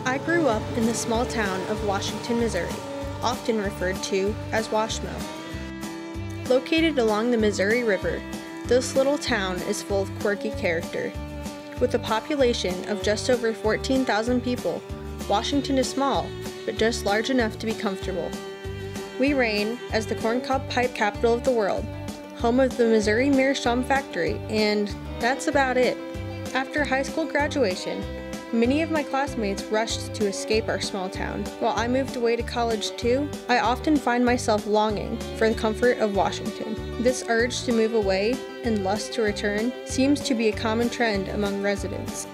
I grew up in the small town of Washington, Missouri, often referred to as Washmo. Located along the Missouri River, this little town is full of quirky character. With a population of just over 14,000 people, Washington is small, but just large enough to be comfortable. We reign as the corncob pipe capital of the world, home of the Missouri Meerschaum factory, and that's about it. After high school graduation, many of my classmates rushed to escape our small town. While I moved away to college too, I often find myself longing for the comfort of Washington. This urge to move away and lust to return seems to be a common trend among residents.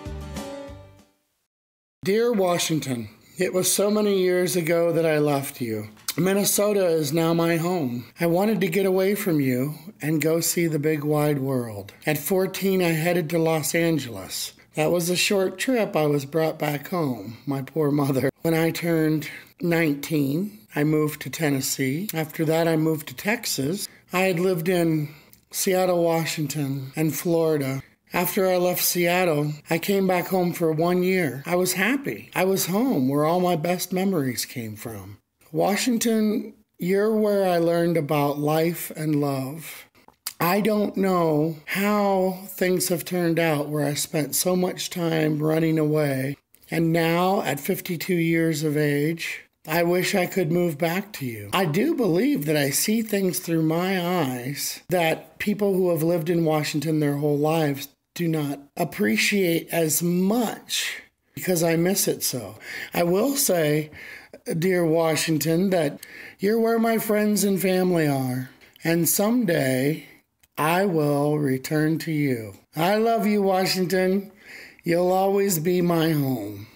Dear Washington, it was so many years ago that I left you. Minnesota is now my home. I wanted to get away from you and go see the big wide world. At 14, I headed to Los Angeles. That was a short trip. I was brought back home, my poor mother. When I turned 19, I moved to Tennessee. After that, I moved to Texas. I had lived in Seattle, Washington, and Florida. After I left Seattle, I came back home for 1 year. I was happy. I was home, where all my best memories came from. Washington, you're where I learned about life and love. I don't know how things have turned out where I spent so much time running away. And now, at 52 years of age, I wish I could move back to you. I do believe that I see things through my eyes that people who have lived in Washington their whole lives do not appreciate as much because I miss it so. I will say, dear Washington, that you're where my friends and family are. And someday, I will return to you. I love you, Washington. You'll always be my home.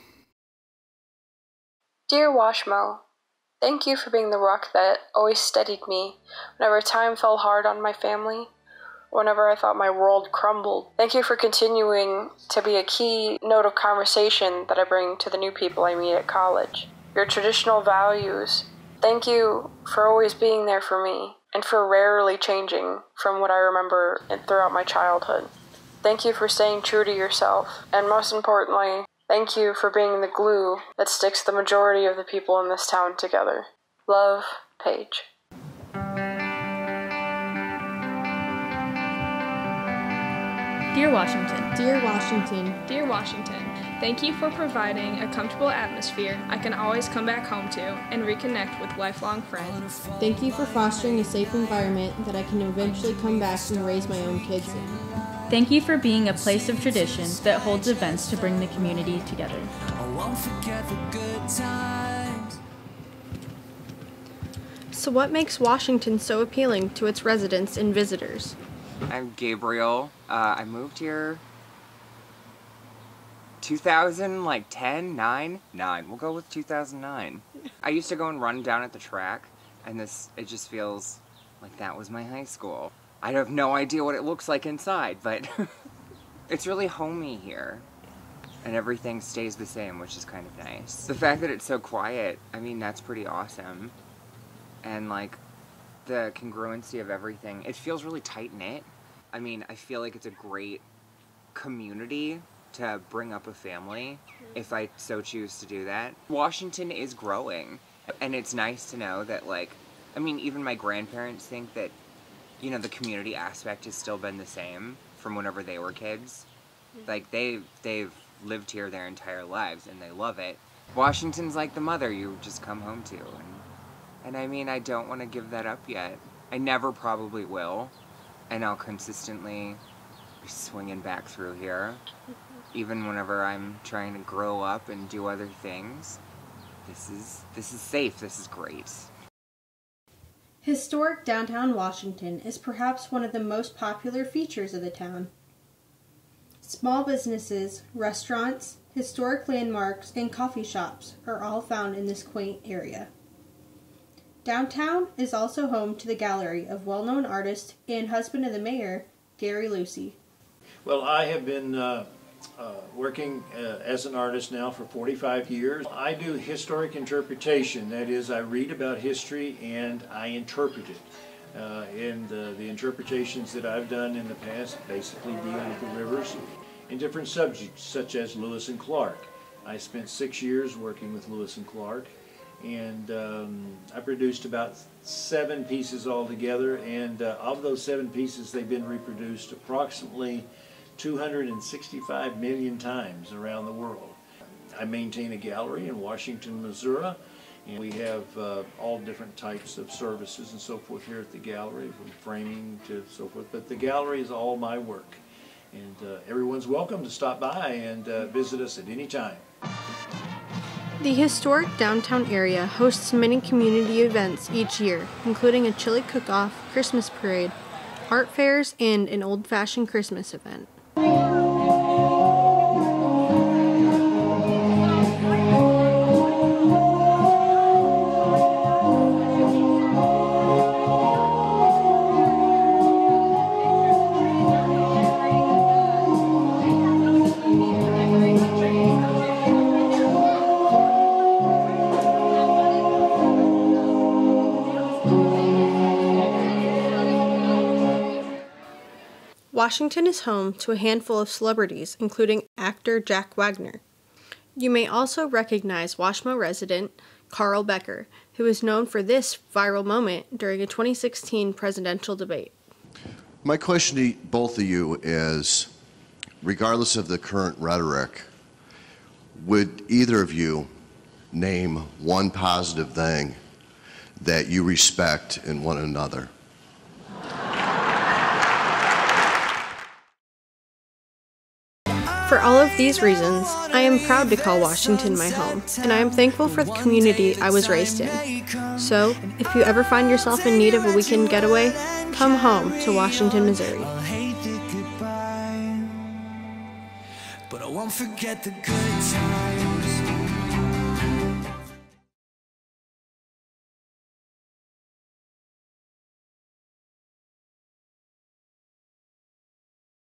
Dear Washmo, thank you for being the rock that always steadied me whenever time fell hard on my family, whenever I thought my world crumbled. Thank you for continuing to be a key note of conversation that I bring to the new people I meet at college. Your traditional values. Thank you for always being there for me and for rarely changing from what I remember throughout my childhood. Thank you for staying true to yourself, and most importantly, thank you for being the glue that sticks the majority of the people in this town together. Love, Paige. Dear Washington. Dear Washington. Dear Washington, thank you for providing a comfortable atmosphere I can always come back home to and reconnect with lifelong friends. Thank you for fostering a safe environment that I can eventually come back and raise my own kids in. Thank you for being a place of tradition that holds events to bring the community together. I won't forget the good times. So what makes Washington so appealing to its residents and visitors? I'm Gabriel. I moved here 2010, 9? We'll go with 2009. I used to go and run down at the track, and it just feels like that was my high school. I have no idea what it looks like inside, but it's really homey here. And everything stays the same, which is kind of nice. The fact that it's so quiet, I mean, that's pretty awesome. And like, the congruency of everything, it feels really tight-knit. I mean, I feel like it's a great community to bring up a family, if I so choose to do that. Washington is growing, and it's nice to know that, like, I mean, even my grandparents think that, you know, the community aspect has still been the same from whenever they were kids. Like, they've lived here their entire lives, and they love it. Washington's like the mother you just come home to, and I mean, I don't want to give that up yet. I never probably will, and I'll consistently be swinging back through here. Even whenever I'm trying to grow up and do other things. This is safe, this is great. Historic downtown Washington is perhaps one of the most popular features of the town. Small businesses, restaurants, historic landmarks, and coffee shops are all found in this quaint area. Downtown is also home to the gallery of well-known artist and husband of the mayor, Gary Lucy. Well, I have been working as an artist now for 45 years. I do historic interpretation. That is, I read about history and I interpret it. And the interpretations that I've done in the past basically deal with the rivers and different subjects such as Lewis and Clark, I spent 6 years working with Lewis and Clark, and I produced about 7 pieces altogether, and of those 7 pieces, they've been reproduced approximately 265 million times around the world. I maintain a gallery in Washington, Missouri, and we have all different types of services and so forth here at the gallery, from framing to so forth, but the gallery is all my work. And everyone's welcome to stop by and visit us at any time. The historic downtown area hosts many community events each year, including a chili cook-off, Christmas parade, art fairs, and an old-fashioned Christmas event. Washington is home to a handful of celebrities, including actor Jack Wagner. You may also recognize Washmo resident Carl Becker, who is known for this viral moment during a 2016 presidential debate. My question to both of you is, regardless of the current rhetoric, would either of you name one positive thing that you respect in one another? For all of these reasons, I am proud to call Washington my home, and I am thankful for the community I was raised in. So, if you ever find yourself in need of a weekend getaway, come home to Washington, Missouri. But I won't forget the good times.